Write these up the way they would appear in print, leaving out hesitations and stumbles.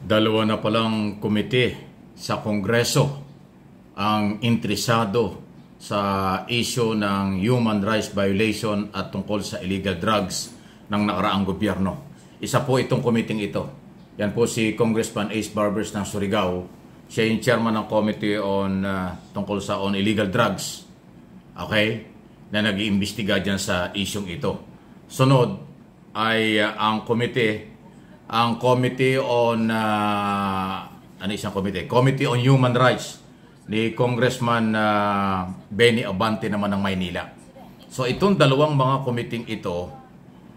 Dalawa na palang komite sa Kongreso ang interesado sa issue ng human rights violation at tungkol sa illegal drugs ng nakaraang gobyerno. Isa po itong committee ito. Yan po si Congressman Ace Barbers ng Surigao. Siya yung chairman ng committee on tungkol sa illegal drugs. Okay? Na nag-iimbestiga dyan sa issue ito. Sunod ay ang committee on Committee on Human Rights ni Congressman Benny Abante naman ng Maynila. So itong dalawang mga committee ito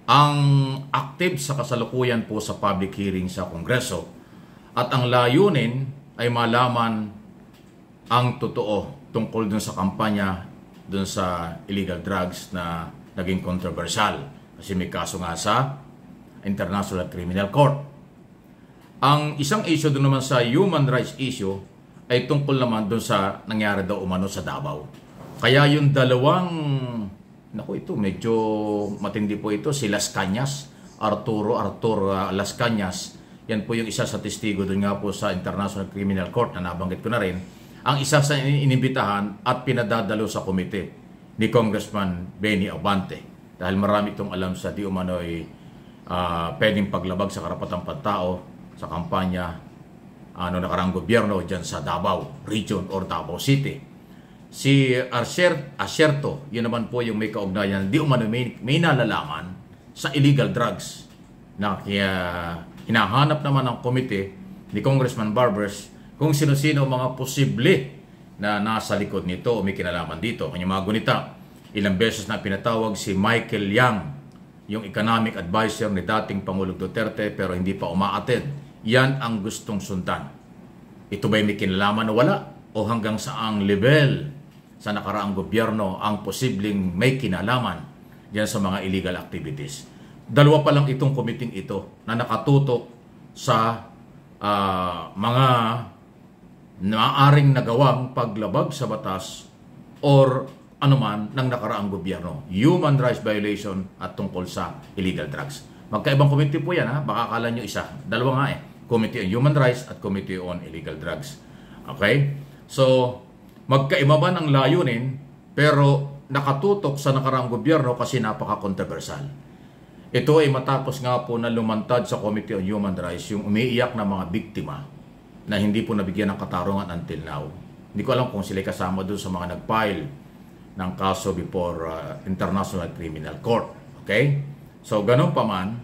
ang active sa kasalukuyan po sa public hearing sa Kongreso at ang layunin ay malaman ang totoo tungkol dun sa kampanya dun sa illegal drugs na naging controversial kasi may kaso nga sa International Criminal Court. Ang isang issue doon naman sa human rights issue ay tungkol naman doon sa nangyari daw umano sa Davao. Kaya yung dalawang, ito medyo matindi po ito, si Las Cañas, Arturo Las Cañas. Yan po yung isa sa testigo doon nga po sa International Criminal Court na nabanggit ko na rin. Ang isa sa inimbitahan at pinadadalo sa komite ni Congressman Benny Abante. Dahil marami itong alam sa di umano'y pwedeng paglabag sa karapatang pantao sa kampanya nakaraang gobyerno dyan sa Davao Region or Davao City. Si Asierto, yun naman po yung may kaugnayan, di umano may nalalaman sa illegal drugs na kaya hinahanap naman ng komite ni Congressman Barbers kung sino-sino mga posible na nasa likod nito o may kinalaman dito. Kanyang mga gunita, ilang beses na pinatawag si Michael Yang, yung economic advisor ni dating Pangulong Duterte pero hindi pa umaattend. Yan ang gustong sundan. Ito ba'y may kinalaman o wala? O hanggang saang level sa nakaraang gobyerno ang posibleng may kinalaman yan sa mga illegal activities? Dalawa pa lang itong committee ito na nakatutok sa mga maaaring nagawang paglabag sa batas or anuman ng nakaraang gobyerno. Human rights violation at tungkol sa illegal drugs. Magkaibang committee po yan ha. Baka akala nyo isa. Dalawa nga Committee on Human Rights at Committee on Illegal Drugs. Okay? So, magkaiba man ang layunin pero nakatutok sa nakaraang gobyerno kasi napaka-controversial. Ito ay matapos nga po na lumantad sa Committee on Human Rights yung umiiyak na mga biktima na hindi po nabigyan ng katarungan until now. Hindi ko alam kung sila kasama doon sa mga nag-file ng kaso before International Criminal Court. Okay? So, ganun pa man,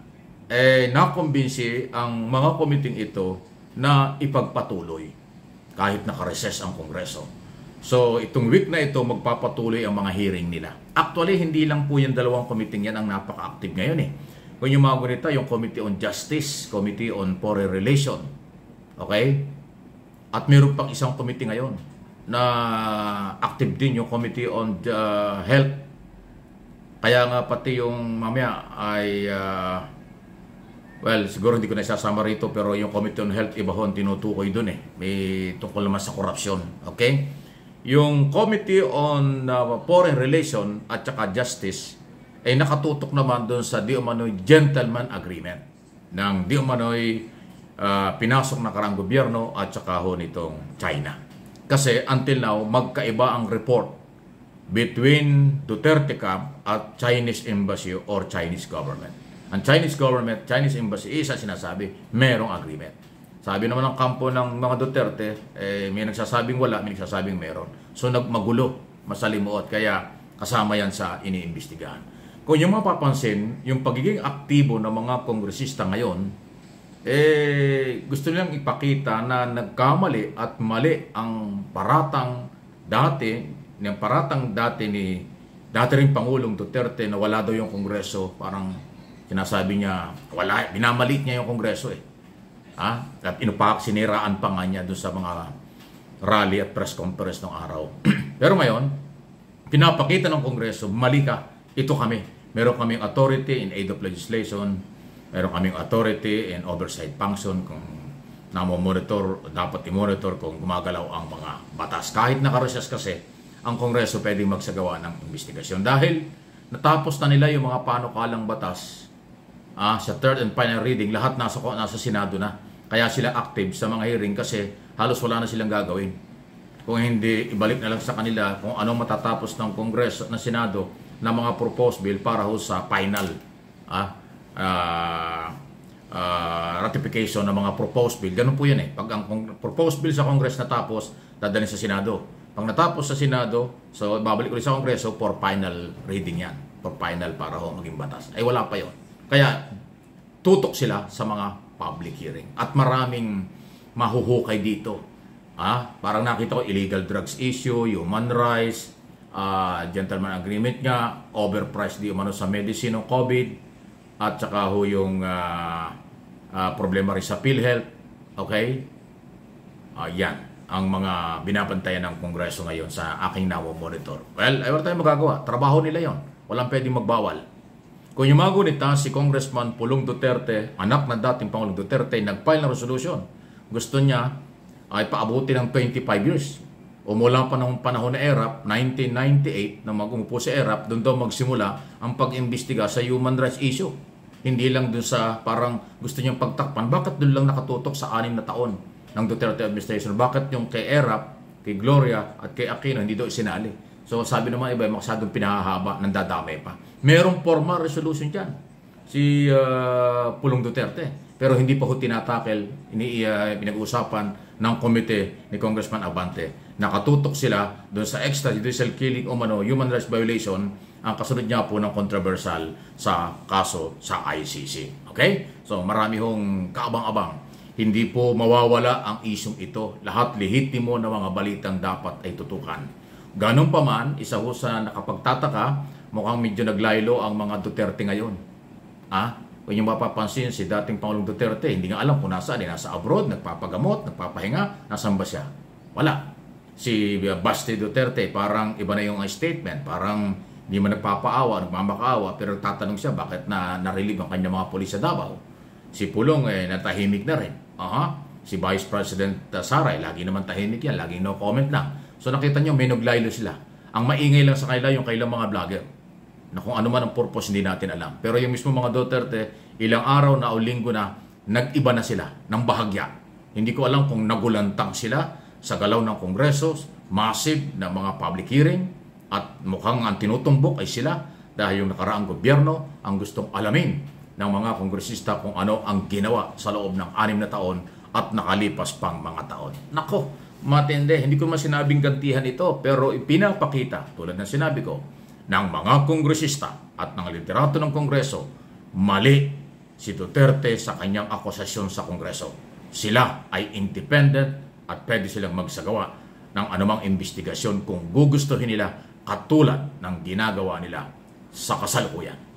nakumbinsi ang mga committee ito na ipagpatuloy kahit nakareses ang Kongreso. So, itong week na ito, magpapatuloy ang mga hearing nila. Actually, hindi lang po yung dalawang committee yan ang napaka-active ngayon Kung yung mga gunita, yung Committee on Justice, Committee on Foreign Relation. Okay? At meron pang isang committee ngayon na active din yung Committee on Health. Kaya nga pati yung mamaya ay siguro hindi ko na isasama rito pero yung Committee on Health iba hon tinutukoy dun may tungkol naman sa corruption. Okay? Yung Committee on Foreign Relation at saka Justice ay nakatutok naman dun sa di umano'y gentleman agreement ng di umano'y pinasok na karang gobyerno at saka ho nitong China. Kasi until now, magkaiba ang report between Duterte camp at Chinese embassy or Chinese government. Ang Chinese government, Chinese embassy, isa sinasabi, merong agreement. Sabi naman ng kampo ng mga Duterte, may nagsasabing wala, may nagsasabing meron. So nagmagulo, masalimuot, kaya kasama yan sa iniimbestigahan. Kung yung mapapansin, yung pagiging aktibo ng mga kongresista ngayon, gusto nilang ipakita na nagkamali at mali ang paratang dati ni dati rin Pangulong Duterte na wala daw yung Kongreso. Parang sinasabi niya, wala, binamalit niya yung Kongreso At siniraan pa nga niya doon sa mga rally at press conference ng araw. Pero ngayon, pinapakita ng Kongreso, mali ka, ito kami. Meron kaming authority in aid of legislation, meron kaming authority in oversight function kung dapat i-monitor kung gumagalaw ang mga batas. Kahit nakareses kasi, ang Kongreso pwedeng magsagawa ng investigasyon. Dahil natapos na nila yung mga panukalang batas sa third and final reading, lahat nasa Senado na. Kaya sila active sa mga hearing kasi halos wala na silang gagawin. Kung hindi, ibalik na lang sa kanila kung anong matatapos ng Kongreso, ng Senado, na mga proposed bill para ho sa final ratification ng mga proposed bill. Ganun po yan eh. Pag ang proposed bill sa Congress natapos, dadalhin sa Senado. Pag natapos sa Senado, so babalik ulit sa Kongreso for final reading yan. For final para ho maging batas. Ay wala pa yon. Kaya tutok sila sa mga public hearing. At maraming mahuhukay dito. Parang nakita ko illegal drugs issue, human rights, gentleman agreement nga, overpriced di umano sa medicine ng COVID, at saka ho yung problema rin sa PhilHealth. Okay? Yan ang mga binabantayan ng Kongreso ngayon sa aking monitor. Well, ay wala tayong magagawa. Trabaho nila yon. Walang pwedeng magbawal. Kung yung mga gunita, si Congressman Pulong Duterte, anak ng dating Pangulong Duterte, nag-file ng resolution. Gusto niya ay paabuti ng 25 years. O mula pa ng panahon na ERAP, 1998, na mag-umupo sa ERAP, doon daw magsimula ang pag-imbestiga sa human rights issue. Hindi lang doon sa parang gusto niyang pagtakpan. Bakit doon lang nakatutok sa 6 na taon ng Duterte administration? Bakit yung kay ERAP, kay Gloria at kay Aquino hindi daw isinali? So sabi naman iba, masyadong pinahahaba, nandadamay pa. Merong formal resolution dyan, si Pulong Duterte. Pero hindi pa ho tinatakel, pinag-uusapan ng komite ni Congressman Abante. Nakatutok sila doon sa extrajudicial killing o human rights violation, ang kasunod niya po ng controversial sa kaso sa ICC. Okay? So marami hong kaabang-abang. Hindi po mawawala ang isyong ito. Lahat lehitimo na mga balitang dapat ay tutukan. Ganun pa man, isa ho sa nakapagtataka, mukhang medyo naglaylo ang mga Duterte ngayon. Kung yung mapapansin, si dating Pangulong Duterte, hindi nga alam kung nasaan. Nasa abroad, nagpapagamot, nagpapahinga, nasaan ba siya? Wala. Si Basti Duterte, parang iba na yung statement. Parang hindi man nagpapaawa, nagmamakaawa, pero tatanong siya bakit na-relieve ang kanyang mga pulis sa Davao. Si Pulong, natahimik na rin. Si Vice President Saray, lagi naman tahimik yan, laging no comment lang. So nakita nyo, may naglaylo sila. Ang maingay lang sa kanila yung kailang mga vlogger. Na kung ano man ang purpose, hindi natin alam. Pero yung mismo mga Duterte, ilang araw na o linggo na, nag-iba na sila ng bahagya. Hindi ko alam kung nagulantang sila sa galaw ng Kongreso, massive na mga public hearing, at mukhang ang tinutumbok ay sila dahil yung nakaraang gobyerno ang gustong alamin ng mga kongresista kung ano ang ginawa sa loob ng 6 na taon at nakalipas pang mga taon. Nako, matindi. Hindi ko man sinabing gantihan ito, pero ipinapakita, tulad ng sinabi ko, ng mga kongresista at ng liderato ng Kongreso, mali si Duterte sa kanyang akusasyon sa Kongreso. Sila ay independent at pwede silang magsagawa ng anumang investigasyon kung gugustuhin nila katulad ng ginagawa nila sa kasalukuyan.